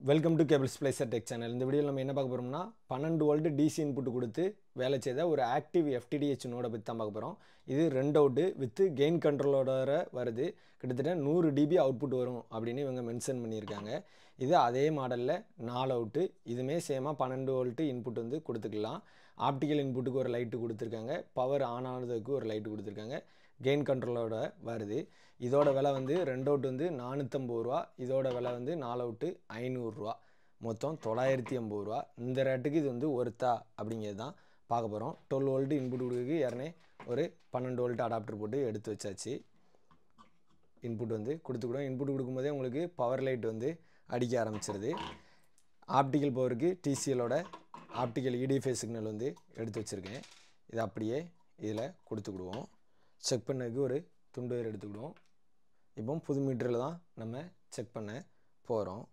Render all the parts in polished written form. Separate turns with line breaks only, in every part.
Welcome to cable splicer tech channel. இந்த வீடியோவில் நம்ம என்ன பார்க்க போகிறோம்னா 12 வோல்ட் டிசி இன்புட் கொடுத்து வேலை செய்த ஒரு ஆக்டிவ் எஃப்டிடிஹெச் நோடை பற்றி தான் பார்க்க போகிறோம். இது 2 அவுட்டு வித் கெயின் கண்ட்ரோலோட வருது. கிட்டத்தட்ட 100 dB அவுட்புட் வரும் அப்படின்னு இவங்க மென்ஷன் பண்ணியிருக்காங்க. இது அதே மாடலில் 4 அவுட்டு. இதுவுமே சேமாக 12 வோல்ட் இன்புட் வந்து கொடுத்துக்கலாம். ஆப்டிக்கல் இன்புட்டுக்கு ஒரு லைட்டு கொடுத்துருக்காங்க, பவர் ஆன் ஆனதுக்கு ஒரு லைட்டு கொடுத்துருக்காங்க. கெயின் கண்ட்ரோலோட வருது. இதோட விலை வந்து 2 அவுட் வந்து 450 ரூபா, இதோட விலை வந்து 4 அவுட்டு 500 ரூபா, மொத்தம் 980 ரூபா. இந்த ரேட்டுக்கு இது வந்து ஒர்த்தா அப்படிங்கிறது தான் பார்க்க போகிறோம். 12 வோல்ட் இன்புட் கொடுக்குறதுக்கு யாருனே ஒரு 12 வோல்ட் அடாப்டர் போட்டு எடுத்து வச்சாச்சு. இன்புட் வந்து கொடுத்துக்கிடும். இன்புட் கொடுக்கும்போதே உங்களுக்கு பவர் லைட் வந்து அடிக்க ஆரம்பிச்சிருது. ஆப்டிக்கல் பவருக்கு டிசிஎலோட ஆப்டிக்கல் இடிஎஃப்ஐ சிக்னல் வந்து எடுத்து வச்சுருக்கேன். இதை அப்படியே இதில் கொடுத்துக்கிடுவோம். செக் பண்ணதுக்கு ஒரு துண்டு வயர் எடுத்துக்கிடுவோம். இப்போ புது மீட்டரில் தான் நம்ம செக் பண்ண போகிறோம்.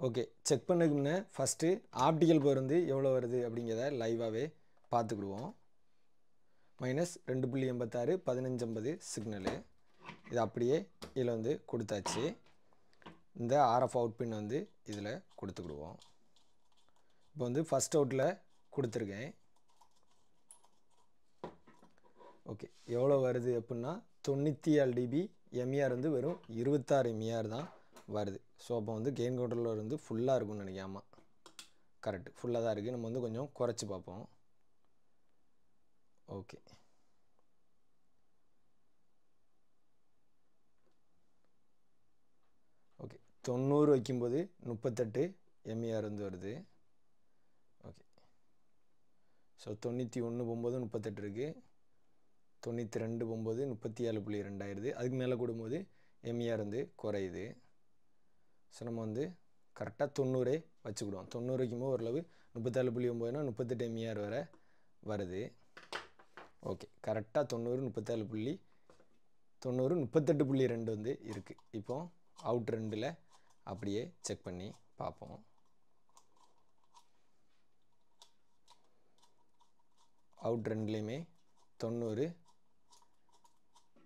ஓகே, செக் பண்ணதுக்கு முன்னே ஃபஸ்ட்டு ஆப்டிக்கல் பவர் வந்து எவ்வளோ வருது அப்படிங்கிறத லைவாகவே பார்த்துக்கிடுவோம். -2.86 1550 சிக்னலு. இது அப்படியே இதில் வந்து கொடுத்தாச்சு. இந்த ஆர்எஃப் அவுட் பின் வந்து இதில் கொடுத்துக்கிடுவோம். இப்போ வந்து ஃபஸ்ட் அவுட்டில் கொடுத்துருக்கேன். ஓகே, எவ்வளோ வருது அப்படின்னா 94 dB, எம்இஆர் வந்து வெறும் 26 எம்இஆர் தான் வருது. ஸோ அப்போ வந்து கெயின் கண்ட்ரோலர் வந்து ஃபுல்லாக இருக்கும்னு நினைக்காம, கரெக்டு ஃபுல்லாக தான் இருக்குது. நம்ம வந்து கொஞ்சம் குறைச்சி பார்ப்போம். ஓகே, ஓகே 90 வைக்கும்போது 38 எம்இஆர் வந்து வருது. ஓகே, ஸோ 91 போகும்போது 38 இருக்குது, 92 போகும்போது 37.2 ஆயிடுது. அதுக்கு மேலே கூடும்போது எம்இஆர் வந்து குறையுது. ஸோ நம்ம வந்து கரெக்டாக 90 வச்சுக்கிடுவோம். 90 வைக்கும்போது ஓரளவு 37.9னா 38 எம்இஆர் வரை வருது. ஓகே, கரெக்டாக 90 38.2 வந்து இருக்குது. இப்போ அவுட் 2ல் அப்படியே செக் பண்ணி பார்ப்போம். அவுட் 2லேயுமே 90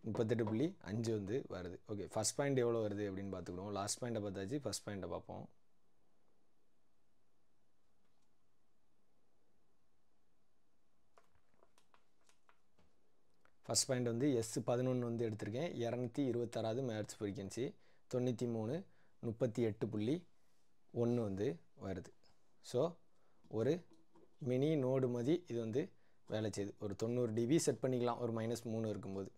38.5 வந்து வருது. ஓகே, ஃபஸ்ட் பாயிண்ட் எவ்வளோ வருது அப்படின்னு பார்த்துக்கிடுவோம். லாஸ்ட் பாயிண்ட்டை பார்த்தாச்சு, ஃபஸ்ட் பாயிண்ட்டை பார்ப்போம். ஃபஸ்ட் பாயிண்ட் வந்து S11 வந்து எடுத்திருக்கேன். 226 மேட்ச் ஃப்ரீக்வன்சி, 93 38.1 வந்து வருது. ஸோ ஒரு மினி நோடு மாதிரி இது வந்து வேலை செய்யுது. ஒரு 90 dB செட் பண்ணிக்கலாம் ஒரு -3 இருக்கும்போது.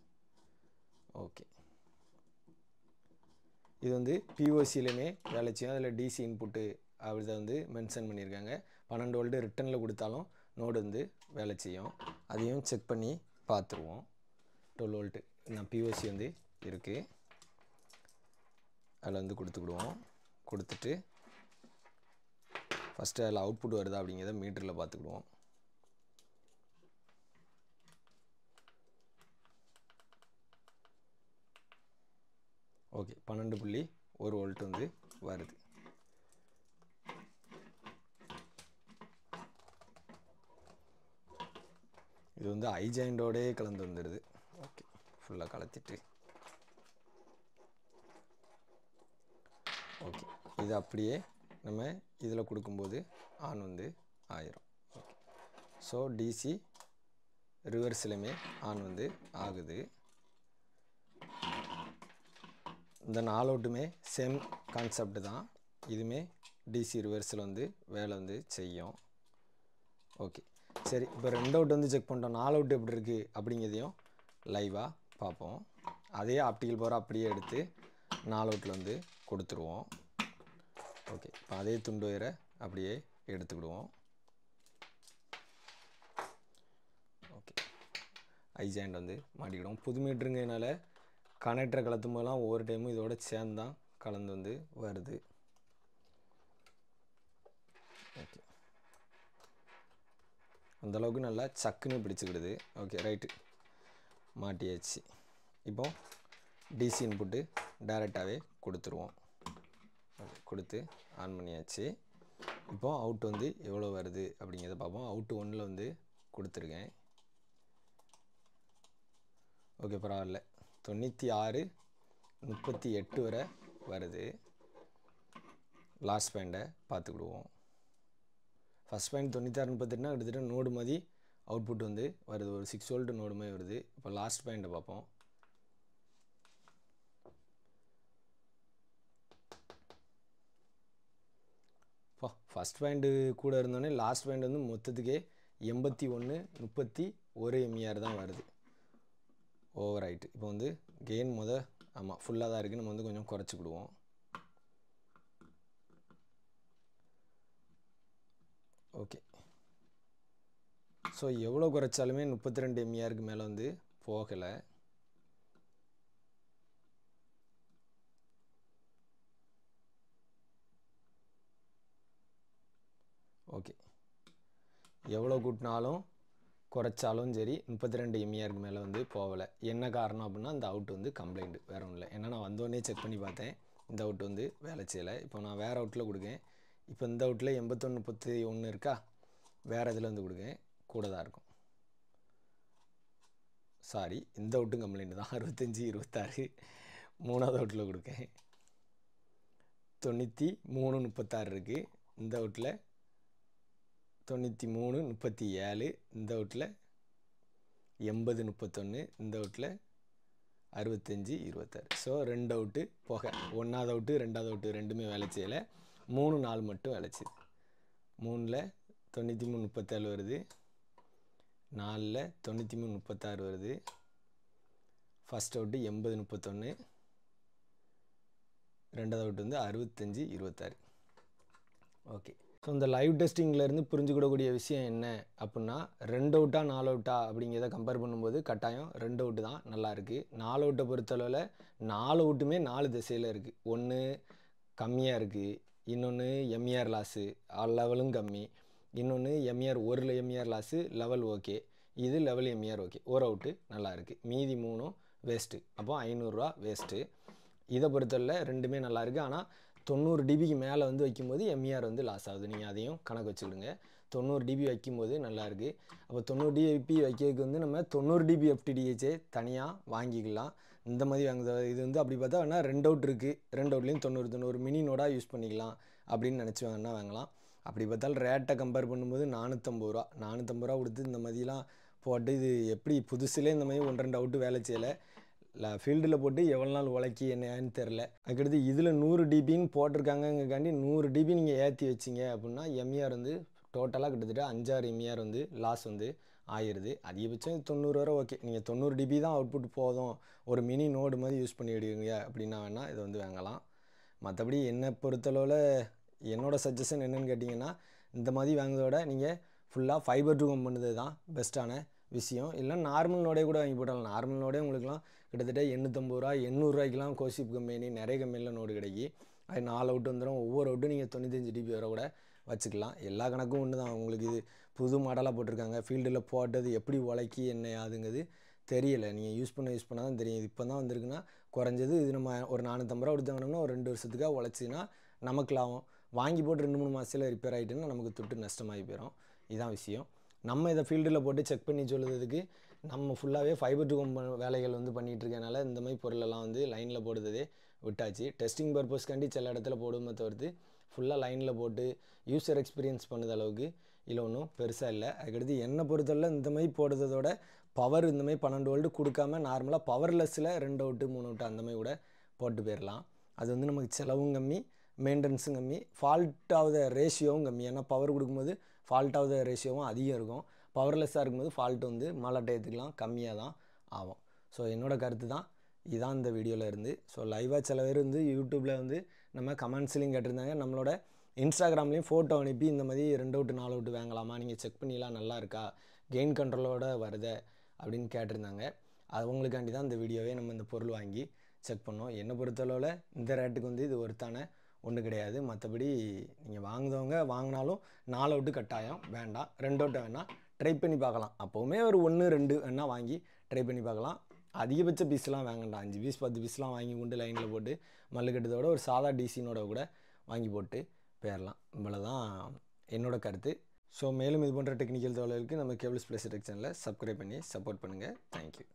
ஓகே, இது வந்து பிஓசிலையுமே வேலை செய்யும். அதில் டிசி இன்புட்டு அப்படி தான் வந்து மென்ஷன் பண்ணியிருக்காங்க. 12 வோல்ட்டு ரிட்டனில் கொடுத்தாலும் நோடு வந்து வேலை செய்யும். அதையும் செக் பண்ணி பார்த்துருவோம். 12 வோல்ட்டு நான் பிஓசி வந்து இருக்குது, அதில் வந்து கொடுத்துக்கிடுவோம். கொடுத்துட்டு ஃபஸ்ட்டு அதில் அவுட்புட் வருதா அப்படிங்கிறத மீட்டரில் பார்த்துக்கிடுவோம். ஓகே, 12.1 வோல்ட் வந்து வருது. இது வந்து ஐ ஜாயிண்டோடே கலந்து வந்துடுது. ஓகே, ஃபுல்லாக கலத்திட்டு ஓகே, இது அப்படியே நம்ம இதில் கொடுக்கும்போது ஆன் வந்து ஆயிரும். ஓகே, ஸோ டிசி ரிவர்ஸ்லையுமே ஆன் வந்து ஆகுது. இந்த 4 அவுட்டுமே சேம் கான்செப்ட் தான். இதுவுமே டிசி ரிவர்ஸில் வந்து வேலை வந்து செய்யும். ஓகே, சரி, இப்போ 2 அவுட் வந்து செக் பண்ணிட்டோம். 4 அவுட் எப்படி இருக்குது அப்படிங்கிறதையும் லைவாக பார்ப்போம். அதே ஆப்டிக்கல் பவர் அப்படியே எடுத்து 4 அவுட்டில் வந்து கொடுத்துருவோம். ஓகே, இப்போ அதே துண்டு வயரை அப்படியே எடுத்துக்கிடுவோம். ஓகே, ஐ ஜாயிண்ட் வந்து மாட்டிக்கிடுவோம். புது மீட்டருங்கனால கனெக்டரை கலத்தும் போதெல்லாம் ஒவ்வொரு டைமும் இதோட சேர்ந்து தான் கலந்து வந்து வருது. ஓகே, அந்தளவுக்கு நல்லா சக்குன்னு பிடிச்சிக்கிடுது. Okay, right மாட்டியாச்சு. இப்போ டிசி இன்புட்டு டைரெக்டாகவே கொடுத்துருவோம். ஓகே, கொடுத்து ஆன் பண்ணியாச்சு. இப்போ அவுட் வந்து எவ்வளோ வருது அப்படிங்கிறத பார்ப்போம். அவுட்டு 1ல் வந்து கொடுத்துருக்கேன். ஓகே, பரவாயில்ல, 96 38 வரை வருது. லாஸ்ட் பாயிண்ட்டை பார்த்துக்கிடுவோம். ஃபஸ்ட் பாயிண்ட் 9638னா கிட்டத்தட்ட நோடு மாதிரி அவுட்புட் வந்து வருது, ஒரு 6 வோல்ட் நோடு மாதிரி வருது. இப்போ லாஸ்ட் பாயிண்ட்டை பார்ப்போம். இப்போ ஃபஸ்ட் பாயிண்ட்டு கூட இருந்தோடனே லாஸ்ட் பாயிண்ட் வந்து மொத்தத்துக்கே 8131 MER தான் வருது. ஓவர் ஆயிட்டு. இப்போ வந்து கெயின் ஆமாம் ஃபுல்லாக தான் இருக்குது, நம்ம வந்து கொஞ்சம் குறைச்சிக்கிடுவோம். ஓகே, ஸோ எவ்வளோ குறைச்சாலுமே 32 MERக்கு மேலே வந்து போகலை. ஓகே, எவ்வளோ கூட்டினாலும் குறைச்சாலும் சரி 32 MERக்கு மேலே வந்து போகலை. என்ன காரணம் அப்படின்னா இந்த அவுட் வந்து கம்ப்ளைண்ட், வேறு ஒன்றும் இல்லை. ஏன்னா நான் வந்தோடனே செக் பண்ணி பார்த்தேன், இந்த அவுட் வந்து வேலை செய்யலை. இப்போ நான் வேறு அவுட்டில் கொடுக்கேன். இப்போ இந்த அவுட்டில் 8131 இருக்கா, வேறு இதில் வந்து கொடுக்கேன், கூட தான் இருக்கும். சாரி, இந்த அவுட்டும் கம்ப்ளைண்ட் தான், 6526. மூணாவது அவுட்டில் கொடுக்கேன், 9336 இருக்குது. இந்த அவுட்டில் 9337, இந்த அவுட்டில் 8031, இந்த அவுட்டில் 6526. ஸோ 2 அவுட்டு போக, 1வது அவுட்டு 2வது அவுட்டு ரெண்டுமே வேலை செய்யலை. 3 4 மட்டும் வேலை செய்யுது. 3ல் 9337 வருது, 4ல் 9336 வருது. ஃபஸ்ட் அவுட்டு 8031, 2வது அவுட்டு வந்து 6526. ஓகே, ஸோ இந்த லைவ் டெஸ்டிங்லேருந்து புரிஞ்சுக்கிடக்கூடிய விஷயம் என்ன அப்படின்னா, 2 அவுட்டா 4 அவுட்டா அப்படிங்கிறத கம்பேர் பண்ணும்போது கட்டாயம் 2 அவுட்டு தான் நல்லாயிருக்கு. 4 அவுட்டை பொறுத்தளவில் 4 அவுட்டுமே 4 திசையில் இருக்குது. ஒன்று கம்மியாக இருக்குது, இன்னொன்று MER லாஸு லெவலும் கம்மி, இன்னொன்று MER 1 MER loss level okay, இது லெவல் MER ஓகே. ஒரு அவுட்டு நல்லா இருக்குது, மீதி 3 வேஸ்ட்டு. அப்போ 500 ரூபா வேஸ்ட்டு. இதை பொறுத்தவரை ரெண்டுமே நல்லாயிருக்கு. ஆனால் 90 dBக்கு மேலே வந்து வைக்கும்போது MER வந்து லாஸ் ஆகுது. நீங்கள் அதையும் கணக்கு வச்சுக்கிடுங்க. 90 dB வைக்கும்போது நல்லாயிருக்கு. அப்போ 90 dB வைக்கிறதுக்கு வந்து நம்ம 90 dB FTDH தனியாக வாங்கிக்கலாம். இந்த மாதிரி வாங்குது. இது வந்து அப்படி பார்த்தா வேணால் 2 அவுட் இருக்குது, 2 அவுட்லேயும் 90 மினி நோடாக யூஸ் பண்ணிக்கலாம் அப்படின்னு நினச்சி வேணால் வாங்கலாம். அப்படி பார்த்தாலும் ரேட்டை கம்பேர் பண்ணும்போது 450 ரூபா, 450 ரூபா கொடுத்து இந்த மாதிரிலாம் போட்டு, இது எப்படி புதுசுலேயே இந்த மாதிரி 1 2 அவுட்டு வேலை செய்யலை, ஃபீல்டில் போட்டு எவ்வளோ நாள் உழைக்கி என்னன்னு தெரில. அதுக்கடுத்து இதில் 100 dBன்னு போட்டிருக்காங்கங்காண்டி 100 dB நீங்கள் ஏற்றி வச்சிங்க அப்படின்னா MER வந்து டோட்டலாக கிட்டத்தட்ட 5-6 MER வந்து லாஸ் வந்து ஆயிடுது. அதிகபட்சம் 90 வரை ஓகே. நீங்கள் 90 dB தான் அவுட்புட் போதும், ஒரு மினி நோடு மாதிரி யூஸ் பண்ணிவிடுவீங்க அப்படின்னா வேணால் இதை வந்து வாங்கலாம். மற்றபடி என்னை பொறுத்தளவில் என்னோடய சஜஷன் என்னென்னு கேட்டிங்கன்னா, இந்த மாதிரி வாங்குறதோட நீங்கள் ஃபுல்லாக ஃபைபர் டு கம் பண்ணுறது தான் பெஸ்ட்டான விஷயம். இல்லை நார்மல் நோடே கூட வாங்கி போட்டாலும், நார்மல் நோடே உங்களுக்குலாம் கிட்டத்தட்ட 850 ரூபா 800 ரூபாய்க்குலாம் கோசிப் கம்பெனி நிறைய கம்பெனியில் நோடு கிடைக்கி. அது 4 அவுட் வந்துடும். ஒவ்வொரு அவுட்டும் நீங்கள் 95 dB வரை கூட வச்சுக்கலாம். எல்லா கணக்கும் ஒன்று தான். உங்களுக்கு இது புது மாடலாக போட்டிருக்காங்க, ஃபீல்டில் போட்டது எப்படி உழைக்கி என்ன ஆகுதுங்கிறது தெரியலை. நீங்கள் யூஸ் பண்ணால் தான் தெரியும். இது இப்போ தான் வந்திருக்குன்னா குறைஞ்சது இது நம்ம ஒரு 450 ரூபா கொடுத்தாங்கன்னா ஒரு 2 வருஷத்துக்காக உழைச்சின்னா நமக்கு லாபம். வாங்கி போட்டு 2-3 மாதத்தில் ரிப்பேர் ஆகிட்டுன்னா நமக்கு துட்டு நஷ்டமாகி போயிடும். இதுதான் விஷயம். நம்ம இதை ஃபீல்டில் போட்டு செக் பண்ணி சொல்லுறதுக்கு நம்ம ஃபுல்லாகவே ஃபைபர் டு கம் வேலைகள் வந்து பண்ணிகிட்டு இருக்கனால இந்த மாதிரி பொருளெல்லாம் வந்து லைனில் போடுறதே விட்டாச்சு. டெஸ்டிங் பர்பஸ்க்காண்டி சில இடத்துல போடுமே தவிர்த்து ஃபுல்லாக லைனில் போட்டு யூசர் எக்ஸ்பீரியன்ஸ் பண்ணுற அளவுக்கு இல்லை ஒன்றும் பெருசாக இல்லை. அதுக்கடுத்து என்னை பொறுத்தவரை இந்த மாதிரி போடுறதோட பவர் இந்த மாதிரி 12 வோல்ட் கொடுக்காம நார்மலாக பவர்லெஸ்ஸில் 2 அவுட்டு 3 அவுட்டு அந்த மாதிரி கூட போட்டு போயிடலாம். அது வந்து நமக்கு செலவும் கம்மி, மெயின்டெனன்ஸும் கம்மி, ஃபால்ட் ஆஃப் த ரேஷியோவும் கம்மி. ஏன்னா பவர் கொடுக்கும்போது ஃபால்ட் ஆஃப் த ரேஷியோவும் அதிகம் இருக்கும். பவர்லெஸ்ஸாக இருக்கும்போது ஃபால்ட்டு வந்து மழை டயத்துக்குலாம் கம்மியாக தான் ஆகும். ஸோ என்னோடய கருத்து தான் இதான் இந்த வீடியோவில் இருந்து. ஸோ லைவாக சில பேர் வந்து யூடியூப்பில் வந்து நம்ம கமெண்ட்ஸ்லையும் கேட்டிருந்தாங்க, நம்மளோட இன்ஸ்டாகிராம்லேயும் ஃபோட்டோ அனுப்பி இந்த மாதிரி 2 அவுட்டு 4 அவுட்டு வாங்கலாமா, நீங்கள் செக் பண்ணிலாம் நல்லா இருக்கா, கெயின் கண்ட்ரோலோட வருதே அப்படின்னு கேட்டிருந்தாங்க. அவங்களுக்காண்டி தான் இந்த வீடியோவே நம்ம இந்த பொருள் வாங்கி செக் பண்ணோம். என்னை பொறுத்தளவில் இந்த ரேட்டுக்கு வந்து இது ஒருத்தான ஒன்றும் கிடையாது. மற்றபடி நீங்கள் வாங்குறவங்க வாங்கினாலும் 4 அவுட்டு கட்டாயம் வேண்டாம், 2 அவுட்டை வேணால் ட்ரை பண்ணி பார்க்கலாம். அப்போவுமே ஒரு 1 2 வேணால் வாங்கி ட்ரை பண்ணி பார்க்கலாம். அதிகபட்ச பீஸ்லாம் வாங்கண்டாம். 5 பீஸ் 10 பீஸ்லாம் வாங்கி கொண்டு லைனில் போட்டு மல்லு கட்டுறதோட ஒரு சாதா டிசினோட கூட வாங்கி போட்டு போயிடலாம். இவ்வளோதான் என்னோடய கருத்து. ஸோ மேலும் இது போன்ற டெக்னிக்கல் தகவல்களுக்கு நம்ம கேபிள்ஸ் ப்ளஸ் டெக் சேனலை சப்ஸ்கிரைப் பண்ணி சப்போர்ட் பண்ணுங்கள். தேங்க்யூ.